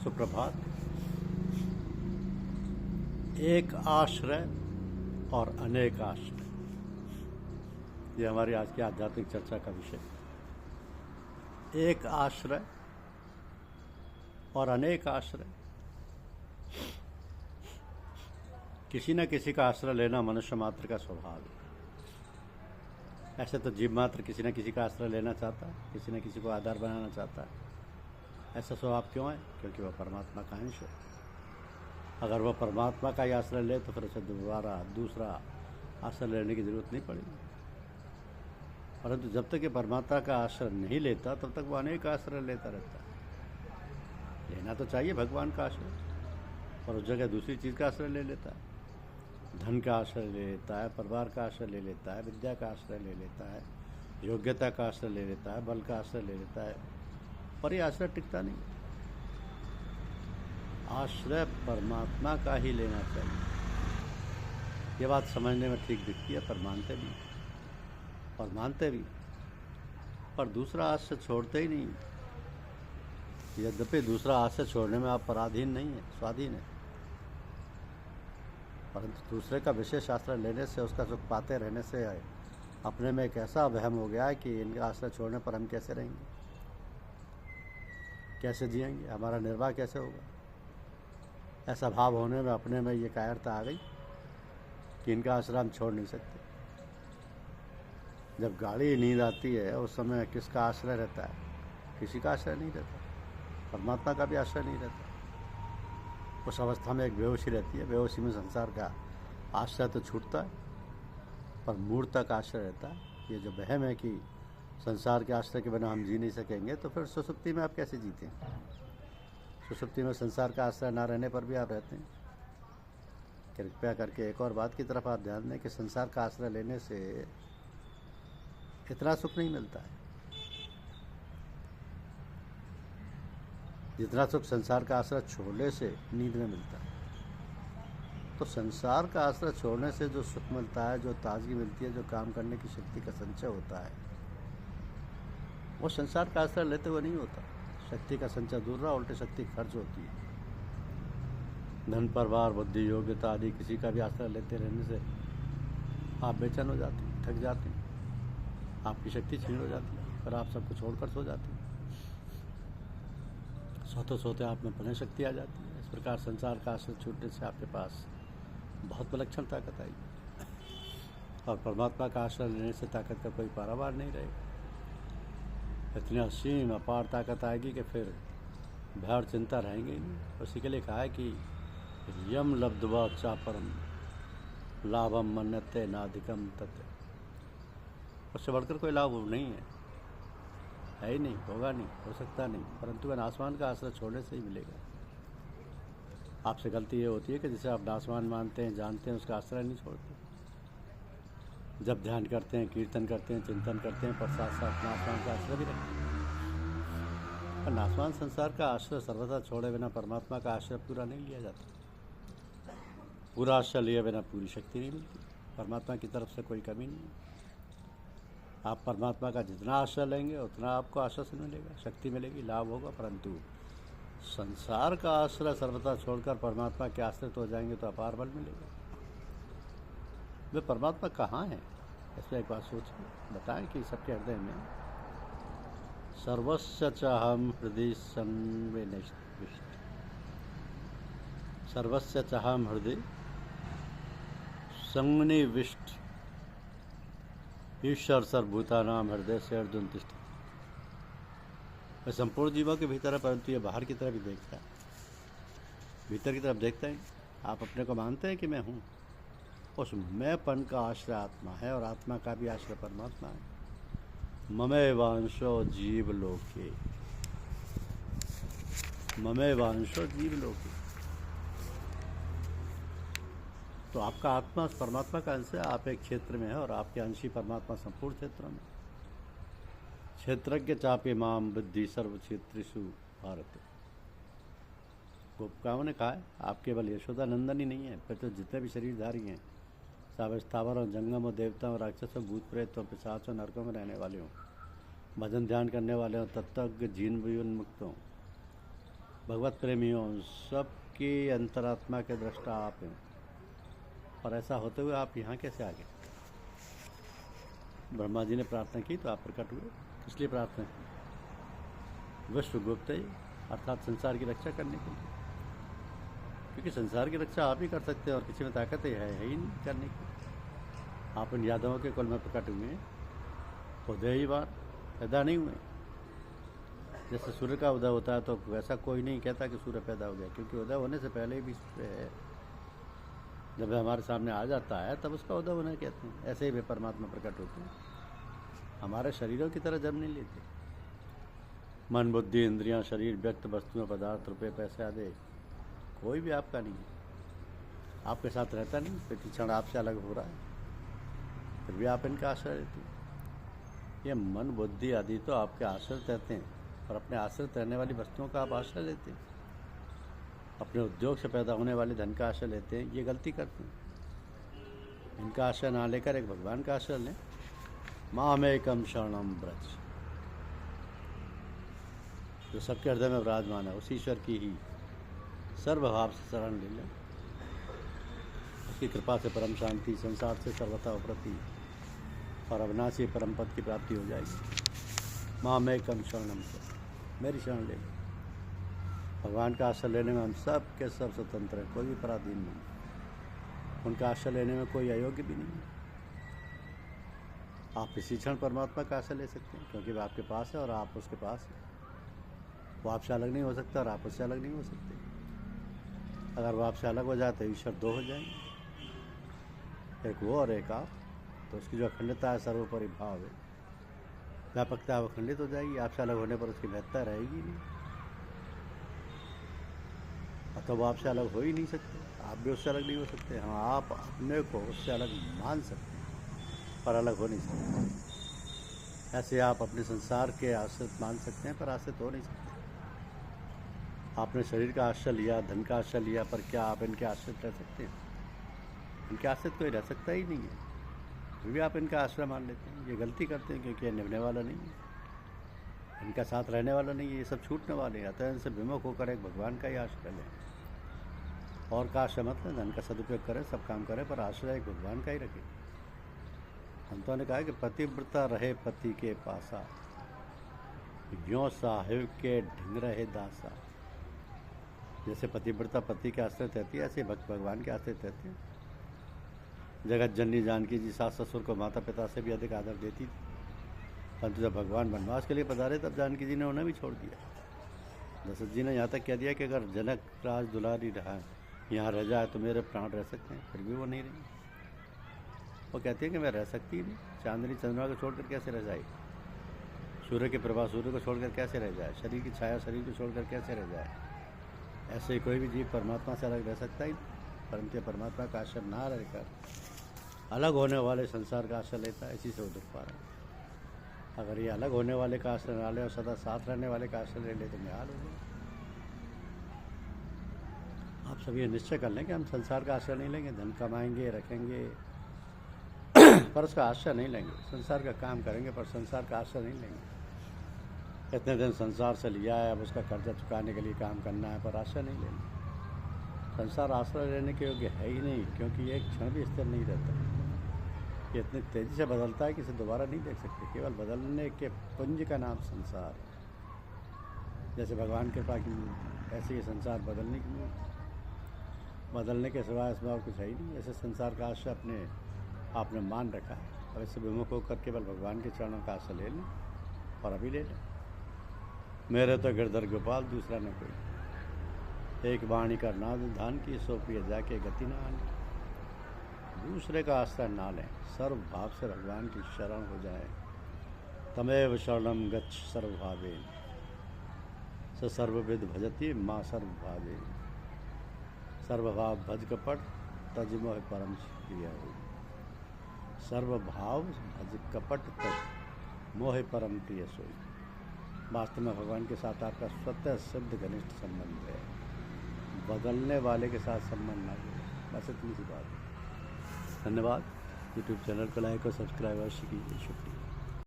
सुप्रभात। एक आश्रय और अनेक आश्रय, ये हमारी आज की आध्यात्मिक चर्चा का विषय। एक आश्रय और अनेक आश्रय। किसी न किसी का आश्रय लेना मनुष्य मात्र का स्वभाव है। ऐसे तो जीव मात्र किसी न किसी का आश्रय लेना चाहता है, किसी न किसी को आधार बनाना चाहता है। ऐसा स्वभाव क्यों है? क्योंकि वह परमात्मा का अंश है। अगर वह परमात्मा का ही आश्रय ले तो फिर उसे दूसरा आश्रय लेने की जरूरत नहीं पड़ेगी। परंतु जब तक ये परमात्मा का आश्रय नहीं लेता तब तक वह अनेक आश्रय लेता रहता है। लेना तो चाहिए भगवान का आश्रय, और उस जगह दूसरी चीज़ का आश्रय ले लेता है। धन का आश्रय ले लेता है, परिवार का आश्रय ले लेता है, विद्या का आश्रय ले लेता है, योग्यता का आश्रय ले लेता है, बल का आश्रय ले लेता है, पर ये आश्रय टिकता नहीं। आश्रय परमात्मा का ही लेना चाहिए। ये बात समझने में ठीक दिखती है, पर मानते भी पर दूसरा आश्रय छोड़ते ही नहीं। यद्यपि दूसरा आश्रय छोड़ने में आप पराधीन नहीं है, स्वाधीन है, परंतु दूसरे का विशेष आश्रय लेने से, उसका सुख पाते रहने से अपने में एक ऐसा वहम हो गया है कि इनका आश्रय छोड़ने पर हम कैसे रहेंगे, कैसे जिएंगे, हमारा निर्वाह कैसे होगा। ऐसा भाव होने में अपने में ये कायरता आ गई कि इनका आश्रय हम छोड़ नहीं सकते। जब गाढ़ी नींद आती है उस समय किसका आश्रय रहता है? किसी का आश्रय नहीं रहता, परमात्मा का भी आश्रय नहीं रहता। उस अवस्था में एक बेहोशी रहती है। बेहोशी में संसार का आश्रय तो छूटता है, पर मूर्त का आश्रय रहता है। ये जो वहम है कि संसार के आश्रय के बिना हम जी नहीं सकेंगे, तो फिर सुसुप्ति में आप कैसे जीते हैं? सुसुप्ति में संसार का आश्रय ना रहने पर भी आप रहते हैं। कृपया करके एक और बात की तरफ आप ध्यान दें कि संसार का आश्रय लेने से इतना सुख नहीं मिलता है जितना सुख संसार का आश्रय छोड़ने से नींद में मिलता है। तो संसार का आश्रय छोड़ने से जो सुख मिलता है, जो ताजगी मिलती है, जो काम करने की शक्ति का संचय होता है, वो संसार का आश्रय लेते हुए नहीं होता। शक्ति का संचय दूर रहा, उल्टे शक्ति खर्च होती है। धन, परिवार, बुद्धि, योग्यता आदि किसी का भी आश्रय लेते रहने से आप बेचैन हो जाते हैं, थक जाते हैं, आपकी शक्ति छीन हो जाती है, फिर आप सबको छोड़कर सो जाते हैं। सोते सोते आप में पुनः शक्ति आ जाती है। इस प्रकार संसार का आश्रय छूटने से आपके पास बहुत विलक्षण ताकत आई, और परमात्मा का आश्रय लेने से ताकत का कोई पारावार नहीं रहेगा। इतनी असीम अपार ताकत आएगी कि फिर भय और चिंता रहेंगे ही नहीं। उसी के लिए कहा है कि यम लब्ध्वा चापरम लाभम मन्यते नाधिकम तत्। उससे बढ़कर कोई लाभ नहीं है ही नहीं, होगा नहीं, हो सकता नहीं, परंतु वह आसमान का आश्रय छोड़ने से ही मिलेगा। आपसे गलती ये होती है कि जिसे आप आसमान मानते हैं, जानते हैं, उसका आश्रय नहीं छोड़ते। जब ध्यान करते हैं, कीर्तन करते हैं, चिंतन करते हैं, पर साथ साथ नासमान का आश्रय भी रखते हैं। पर नासमान संसार का आश्रय सर्वथा छोड़े बिना परमात्मा का आश्रय पूरा नहीं लिया जाता। पूरा आश्रय लिए बिना पूरी शक्ति नहीं मिलती। परमात्मा की तरफ से कोई कमी नहीं है। आप परमात्मा का जितना आश्रय लेंगे उतना आपको आश्वासन मिलेगा, शक्ति मिलेगी, लाभ होगा। परंतु संसार का आश्रय सर्वथा छोड़कर परमात्मा के आश्रित हो जाएंगे तो अपार बल मिलेगा। वे परमात्मा कहाँ हैं? इसमें एक बात सोचिए, बताएं कि सबके हृदय में सर्वस्य चाहम हृदय संविष्ट, सर्वस्य चाहम हृदय संनिविष्ट ईश्वर सर्वभूतानां हृदय से अर्जुन तिष्ठ। वह संपूर्ण जीवों के भीतर है, परंतु ये बाहर की तरफ भी देखता है, भीतर की तरफ देखता है। आप अपने को मानते हैं कि मैं हूँ, उस मैंपन का आश्रय आत्मा है, और आत्मा का भी आश्रय परमात्मा है। ममेवांशो जीवलोके, ममेवांशो जीवलोके। तो आपका आत्मा परमात्मा का अंश है। आप एक क्षेत्र में है और आपके अंशी परमात्मा संपूर्ण क्षेत्रों में। क्षेत्रज्ञ चापे माम बुद्धि सर्व क्षेत्रेषु भारत। गोपिकाओं ने कहा है, आप केवल यशोदा नंदन ही नहीं है, फिर तो जितने भी शरीरधारी हैं, सब स्थावर और जंगम और देवताओं और राक्षसों, भूत प्रेतों, पिशाचों, नरकों में रहने वाले हों, भजन ध्यान करने वाले हों, तत्वज्ञ, जीन उन्मुक्त हों, भगवत प्रेमियों, सबकी अंतरात्मा के दृष्टा आप हैं, और ऐसा होते हुए आप यहाँ कैसे आ गए? ब्रह्मा जी ने प्रार्थना की तो आप प्रकट हुए। इसलिए प्रार्थना की विश्वगुप्त अर्थात संसार की रक्षा करने के लिए, क्योंकि संसार की रक्षा आप ही कर सकते हैं और किसी में ताकत है ही नहीं करने की। आप इन यादवों के कुल में प्रकट हुए हैं, उदय ही बात पैदा नहीं हुए। जैसे सूर्य का उदय होता है तो वैसा कोई नहीं कहता कि सूर्य पैदा हो गया, क्योंकि उदय होने से पहले भी सूर्य है। जब हमारे सामने आ जाता है तब उसका उदय होना कहते हैं। ऐसे ही वे परमात्मा प्रकट होते हैं, हमारे शरीरों की तरह जन्म नहीं लेते। मन, बुद्धि, इंद्रियां, शरीर, व्यक्त वस्तुएं, पदार्थ, रुपये, पैसे आदि कोई भी आपका नहीं है, आपके साथ रहता नहीं। प्रति क्षण आपसे अलग हो रहा है, फिर भी आप इनका आश्रय लेते हैं। ये मन, बुद्धि आदि तो आपके आश्रित रहते हैं, और अपने आश्रित रहने वाली वस्तुओं का आप आश्रय लेते हैं। अपने उद्योग से पैदा होने वाले धन का आश्रय लेते हैं, ये गलती करते हैं। इनका आश्रय ना लेकर एक भगवान का आश्रय लें। मामेकम शरणम व्रज, जो सबके हृदय में विराजमान है, उस ईश्वर की ही सर्वभाव से शरण ले लें। उसकी कृपा से परम शांति, संसार से सर्वथा उपरति और अविनाशी परम पद की प्राप्ति हो जाएगी। मामेकम शरणम से, मेरी शरण ले लो। भगवान का आश्रय लेने में हम सब के सब स्वतंत्र हैं, कोई भी पराधीन नहीं। उनका आश्रय लेने में कोई अयोग्य भी नहीं है। आप इसी क्षण परमात्मा का आश्रय ले सकते हैं, क्योंकि वो आपके पास है और आप उसके पास हैं। वो आपसे अलग नहीं हो सकता और आप उससे अलग नहीं हो सकते। अगर वो आपसे अलग हो जाए तो ईश्वर दो हो जाएंगे, एक वो और एक आप। तो उसकी जो अखंडता है, सर्वोपरि भाव है, व्यापकता है, वो खंडित हो जाएगी। आपसे अलग होने पर उसकी महत्ता रहेगी नहीं, तो वो आपसे अलग हो ही नहीं सकते। आप भी उससे अलग नहीं हो सकते। हाँ, आप अपने को उससे अलग मान सकते हैं पर अलग हो नहीं सकते। ऐसे आप अपने संसार के आश्रित मान सकते हैं पर आश्रित हो नहीं सकते। आपने शरीर का आश्रय लिया, धन का आश्रय लिया, पर क्या आप इनके आश्रित रह सकते हैं? इनके आश्रित कोई रह सकता ही नहीं है, फिर भी आप इनका आश्रय मान लेते हैं। ये गलती करते हैं, क्योंकि ये निभने वाला नहीं है, इनका साथ रहने वाला नहीं है, ये सब छूटने वाले हैं। अतः इनसे विमुख होकर एक भगवान का ही आश्रय लें। और का आश्रय मतलब धन का सदुपयोग करें, सब काम करें, पर आश्रय एक भगवान का ही रखें। संतों ने कहा कि पतिव्रता रहे पति के पासा, यों साहिब के ढंग रहे दासा। जैसे पतिव्रता पति के आश्रित रहती है, ऐसे भक्त भगवान के आश्रित रहते हैं। जगत जननी जानकी जी सास ससुर को माता पिता से भी अधिक आदर देती थी, परंतु जब भगवान वनवास के लिए पधारे तब जानकी जी ने उन्हें भी छोड़ दिया। दशरथ जी ने यहाँ तक कह दिया कि अगर जनक राज दुलारी रहा यहाँ रह जाए तो मेरे प्राण रह सकते हैं, फिर भी वो नहीं रही। वो कहती है कि मैं रह सकती नहीं। चांदनी चंद्रमा को छोड़कर कैसे रह जाए, सूर्य के प्रभा सूर्य को छोड़कर कैसे रह जाए, शरीर की छाया शरीर को छोड़कर कैसे रह जाए। ऐसे ही कोई भी जीव परमात्मा से अलग रह सकता ही, परंतु परमात्मा का आश्रय ना रहकर अलग होने वाले संसार का आश्रय लेता है, इसी से वो दुख पा रहा है। अगर ये अलग होने वाले का आश्रय ना ले और सदा साथ रहने वाले का आश्रय ले ले तो निहाल हो जाए। आप सब ये निश्चय कर लें कि हम संसार का आश्रय नहीं लेंगे, धन कमाएंगे रखेंगे पर उसका आश्रय नहीं लेंगे। संसार का काम करेंगे पर संसार का आश्रय नहीं लेंगे। इतने दिन संसार से लिया है, अब उसका कर्जा चुकाने के लिए काम करना है, पर आश्रय नहीं लेंगे। संसार आश्रय लेने के योग्य है ही नहीं, क्योंकि ये एक क्षण भी स्थिर नहीं रहता। ये इतनी तेज़ी से बदलता है कि इसे दोबारा नहीं देख सकते। केवल बदलने के पुंज का नाम संसार। जैसे भगवान कृपा की ऐसे ही संसार बदलने की, बदलने के सिवाय इसमें और कुछ है ही नहीं। ऐसे संसार का आश्रय अपने आपने मान रखा है, और इससे विमुख होकर केवल भगवान के चरणों का आश्रय ले लें, और अभी ले लें। मेरे तो गिरधर गोपाल दूसरा न कोई, एक वाणी का नाद धान की, सो पिए जाके गति न आनी। दूसरे का आश्रय ना लें, सर्व भाव से भगवान की शरण हो जाए। तमेव शरणम गच्छ सर्वभावे, स सर्वविद भजति माँ सर्वभावे। सर्वभाव भज कपट तज मोह परम प्रिय हो। सर्वभाव भज कपट तज मोह परम प्रिय सोई। वास्तव में भगवान के साथ आपका स्वतः सिद्ध घनिष्ठ संबंध है, बदलने वाले के साथ संबंध ना हो। बस इतनी सी बात है। धन्यवाद। यूट्यूब चैनल को लाइक और सब्सक्राइब अवश्य कीजिए। शुक्रिया।